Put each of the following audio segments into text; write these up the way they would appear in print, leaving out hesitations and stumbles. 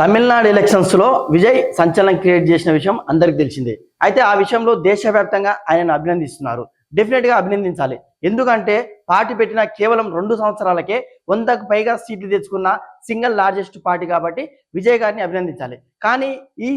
Tamil Nadu elections లో విజయ్ సంచలనం create చేసిన విషయం అందరికి తెలిసిందే. అయితే ఆ విషయంలో దేశవ్యాప్తంగా ఆయనను అభినందిస్తున్నారు. డెఫినెట్ గా అభినందించాలి. ఎందుకంటే పార్టీ పెట్టిన కేవలం 2 సంవత్సరాలకే 100కు పైగా సీట్లు తెచ్చుకున్న సింగిల్ లార్జెస్ట్ పార్టీ కాబట్టి విజయ్ గారిని అభినందించాలి. కానీ ఈ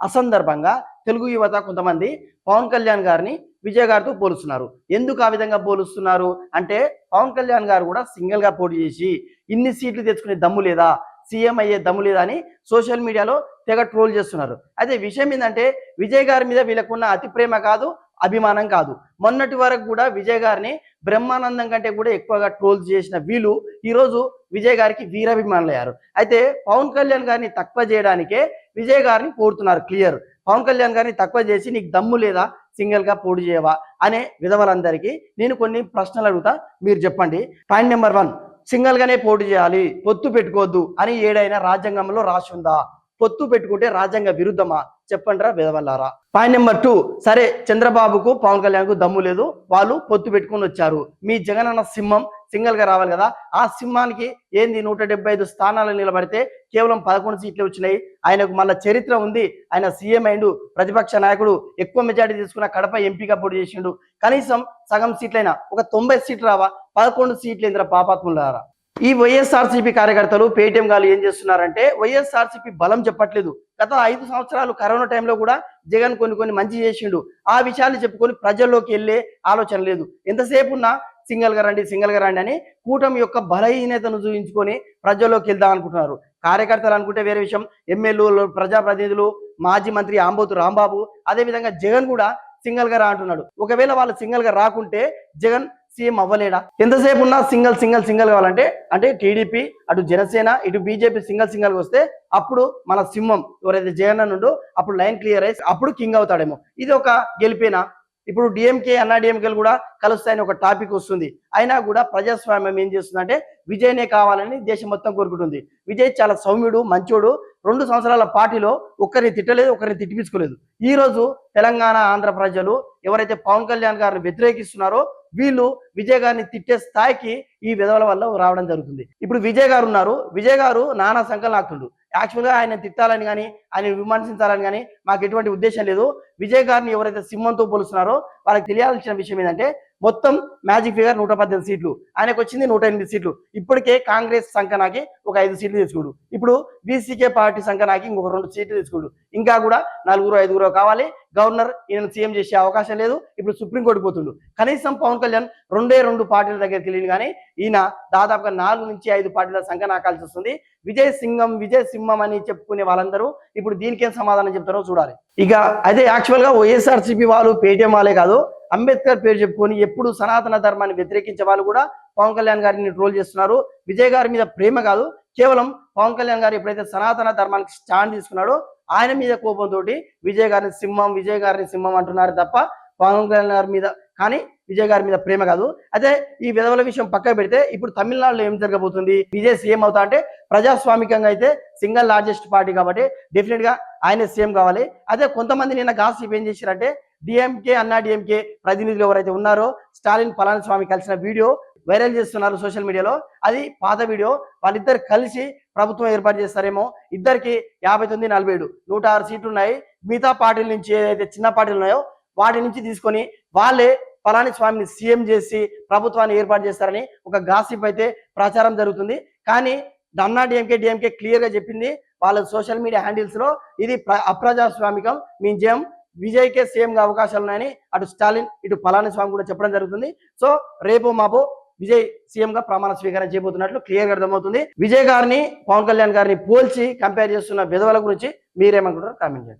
అసందర్భంగా తెలుగు యువత కొంతమంది పవన్ కళ్యాణ్ గారిని విజయ్ గారితో పోలుస్తున్నారు. ఎందుకు ఆ విధంగా పోలుస్తున్నారు అంటే, పవన్ కళ్యాణ్ గారు కూడా సింగిల్ గా పోటీ చేసి ఇన్ని సీట్లు తెచ్చుకునే దమ్ము లేదా, సీఎం అయ్యే దమ్ము లేదా అని సోషల్ మీడియాలో తెగ ట్రోల్ చేస్తున్నారు. అయితే విషయం ఏంటంటే, విజయ్ గారి మీద వీళ్ళకున్న అతి ప్రేమ కాదు, అభిమానం కాదు. మొన్నటి వరకు కూడా విజయ్ గారిని బ్రహ్మానందం కంటే కూడా ఎక్కువగా ట్రోల్ చేసిన వీళ్ళు ఈరోజు విజయ్ గారికి వీరాభిమానులు అయ్యారు. అయితే పవన్ కళ్యాణ్ గారిని తక్కువ చేయడానికే విజయ్ గారిని కోరుతున్నారు. క్లియర్, పవన్ కళ్యాణ్ గారిని తక్కువ చేసి నీకు దమ్ము లేదా, సింగిల్ గా పోటీ చేయవా అనే విధవలందరికీ నేను కొన్ని ప్రశ్నలు అడుగుతా, మీరు చెప్పండి. పాయింట్ నెంబర్ 1, సింగిల్ గానే పోటీ చేయాలి, పొత్తు పెట్టుకోవద్దు అని ఏడైనా రాజ్యాంగంలో రాసి ఉందా? పొత్తు పెట్టుకుంటే రాజ్యాంగ విరుద్ధమా? చెప్పండిరా విధవల్లారా. పాయింట్ నెంబర్ 2, సరే చంద్రబాబుకు పవన్ కళ్యాణ్ కు దమ్ము లేదు, వాళ్ళు పొత్తు పెట్టుకుని వచ్చారు. మీ జగన్ అన్న సింహం సింగిల్ గా రావాలి కదా. ఆ సింహానికి ఏంది 175 స్థానాలు నిలబడితే కేవలం 11 సీట్లు వచ్చినాయి. ఆయనకు మళ్ళీ చరిత్ర ఉంది. ఆయన సీఎం అయిండు, ప్రతిపక్ష నాయకుడు, ఎక్కువ మెజార్టీ తీసుకున్న కడప ఎంపీగా పోటీ చేసిండు. కనీసం సగం సీట్లైనా ఒక 90 సీట్లు రావా? 11 సీట్లు ఇంద్ర పాపాత్ములారా. ఈ వైఎస్ఆర్సీపీ కార్యకర్తలు, పేటీఎం గారు ఏం చేస్తున్నారంటే, వైఎస్ఆర్సీపీ బలం చెప్పట్లేదు. గత 5 సంవత్సరాలు కరోనా టైంలో కూడా జగన్ కొన్ని మంచి చేసిండు. ఆ విషయాలు చెప్పుకొని ప్రజల్లోకి వెళ్ళే ఆలోచన లేదు. ఎంతసేపు ఉన్నా సింగిల్ గా రండి అని కూటమి యొక్క బలహీనతను చూపించుకొని ప్రజల్లోకి వెళ్దాం అనుకుంటున్నారు. కార్యకర్తలు అనుకుంటే వేరే విషయం. ఎమ్మెల్యేలు, ప్రజాప్రతినిధులు, మాజీ మంత్రి ఆంబోతు రాంబాబు, అదేవిధంగా జగన్ కూడా సింగిల్ గా రా అంటున్నాడు. ఒకవేళ వాళ్ళు సింగిల్ గా రాకుంటే జగన్ సీఎం అవ్వలేడా? ఎంతసేపు ఉన్నా సింగిల్ కావాలంటే, అంటే టీడీపీ, అటు జనసేన, ఇటు బీజేపీ సింగిల్ గా వస్తే అప్పుడు మన సింహం ఎవరైతే జగన్ నుండో అప్పుడు లైన్ క్లియర్ అయ్యి అప్పుడు కింగ్ అవుతాడేమో. ఇది ఒక గెలిపేనా? ఇప్పుడు డిఎంకే, అన్నా డిఎంకేలు కూడా కలుస్తాయని ఒక టాపిక్ వస్తుంది. అయినా కూడా ప్రజాస్వామ్యం ఏం చేస్తుందంటే విజయ్నే కావాలని దేశం మొత్తం కోరుకుంటుంది. విజయ్ చాలా సౌమ్యుడు, మంచోడు. 2 సంవత్సరాల పార్టీలో ఒక్కరిని తిట్టలేదు, ఒకరిని తిట్టిపించుకోలేదు. ఈ రోజు తెలంగాణ, ఆంధ్ర ప్రజలు ఎవరైతే పవన్ కళ్యాణ్ గారిని వ్యతిరేకిస్తున్నారో వీళ్ళు విజయ్ గారిని తిట్టే స్థాయికి ఈ విధవల వల్ల రావడం జరుగుతుంది. ఇప్పుడు విజయ్ గారు ఉన్నారు. విజయ్ గారు నానా సంకల్ నాకుతుండు. యాక్చువల్గా ఆయన తిట్టాలని కానీ, ఆయన విమర్శించాలని కానీ మాకు ఎటువంటి ఉద్దేశం లేదు. విజయ్ గారిని ఎవరైతే సింహంతో పోలుస్తున్నారో వాళ్ళకి తెలియాల్సిన విషయం ఏంటంటే, మొత్తం మ్యాజిక్ ఫిగర్ 118 సీట్లు, ఆయనకు వచ్చింది 108 సీట్లు. ఇప్పటికే కాంగ్రెస్ సంకనాకి ఒక 5 సీట్లు తెచ్చుకోడు. ఇప్పుడు బీసీకే పార్టీ సంకనాకి ఇంకొక 2 సీట్లు తెచ్చుకోడు. ఇంకా కూడా 4-5 కావాలి. గవర్నర్ ఈయన సీఎం చేసే అవకాశం లేదు. ఇప్పుడు సుప్రీంకోర్టు పోతుండు. కనీసం పవన్ కళ్యాణ్ 2 పార్టీల దగ్గరికి వెళ్ళింది కానీ ఈయన దాదాపుగా 4-5 పార్టీల సంకనాకాల్సి వస్తుంది. విజయ్ సింహం అని చెప్పుకునే వాళ్ళందరూ ఇప్పుడు దీనికేం సమాధానం చెప్తారో చూడాలి. ఇక అదే యాక్చువల్గా వైఎస్ఆర్సీపీ వాళ్ళు, పేటీఎం వాళ్ళే కాదు, అంబేద్కర్ పేరు చెప్పుకొని ఎప్పుడు సనాతన ధర్మాన్ని వ్యతిరేకించే వాళ్ళు కూడా పవన్ కళ్యాణ్ గారిని ట్రోల్ చేస్తున్నారు. విజయ్ గారి మీద ప్రేమ కాదు, కేవలం పవన్ కళ్యాణ్ గారు ఎప్పుడైతే సనాతన ధర్మానికి స్టాండ్ తీసుకున్నాడో ఆయన మీద కోపంతో విజయ్ గారిని సింహం అంటున్నారు తప్ప పవన్ కళ్యాణ్ గారి మీద కానీ విజయ్ గారి మీద ప్రేమ కాదు. అయితే ఈ విధవల విషయం పక్కన పెడితే ఇప్పుడు తమిళనాడులో ఏం జరగబోతుంది? విజయ్ సీఎం అవుతా అంటే ప్రజాస్వామికంగా అయితే సింగిల్ లార్జెస్ట్ పార్టీ కాబట్టి డెఫినెట్ గా ఆయన సీఎం కావాలి. అదే కొంతమంది నిన్న గాసిప్ ఏం చేశారంటే, డిఎంకే, అన్నా డిఎంకే ప్రతినిధులు ఎవరైతే ఉన్నారో స్టాలిన్, పళనిస్వామి కలిసిన వీడియో వైరల్ చేస్తున్నారు సోషల్ మీడియాలో. అది పాత వీడియో. వాళ్ళిద్దరు కలిసి ప్రభుత్వం ఏర్పాటు చేస్తారేమో. ఇద్దరికి 59-47 106 సీట్లు ఉన్నాయి. మిగతా పార్టీల నుంచి ఏదైతే చిన్న పార్టీలు ఉన్నాయో వాటి నుంచి తీసుకొని వాళ్ళే పళనిస్వామిని సీఎం చేసి ప్రభుత్వాన్ని ఏర్పాటు చేస్తారని ఒక గాసిప్ అయితే ప్రచారం జరుగుతుంది. కానీ అన్నా డిఎంకే క్లియర్ గా చెప్పింది వాళ్ళ సోషల్ మీడియా హ్యాండిల్స్ లో, ఇది అప్రజాస్వామికం, మేము జయం, విజయ్కే సీఎం గా అవకాశాలు ఉన్నాయని అటు స్టాలిన్, ఇటు పళనిస్వామి కూడా చెప్పడం జరుగుతుంది. సో రేపు మాపో విజయ్ సీఎం గా ప్రమాణ స్వీకారం చేయబోతున్నట్లు క్లియర్ గా అర్థమవుతుంది. విజయ్ గారిని, పవన్ కళ్యాణ్ గారిని పోల్చి కంపేర్ చేస్తున్న విధవల గురించి మీరేమనుకుంటారో కామెంట్ చేయండి.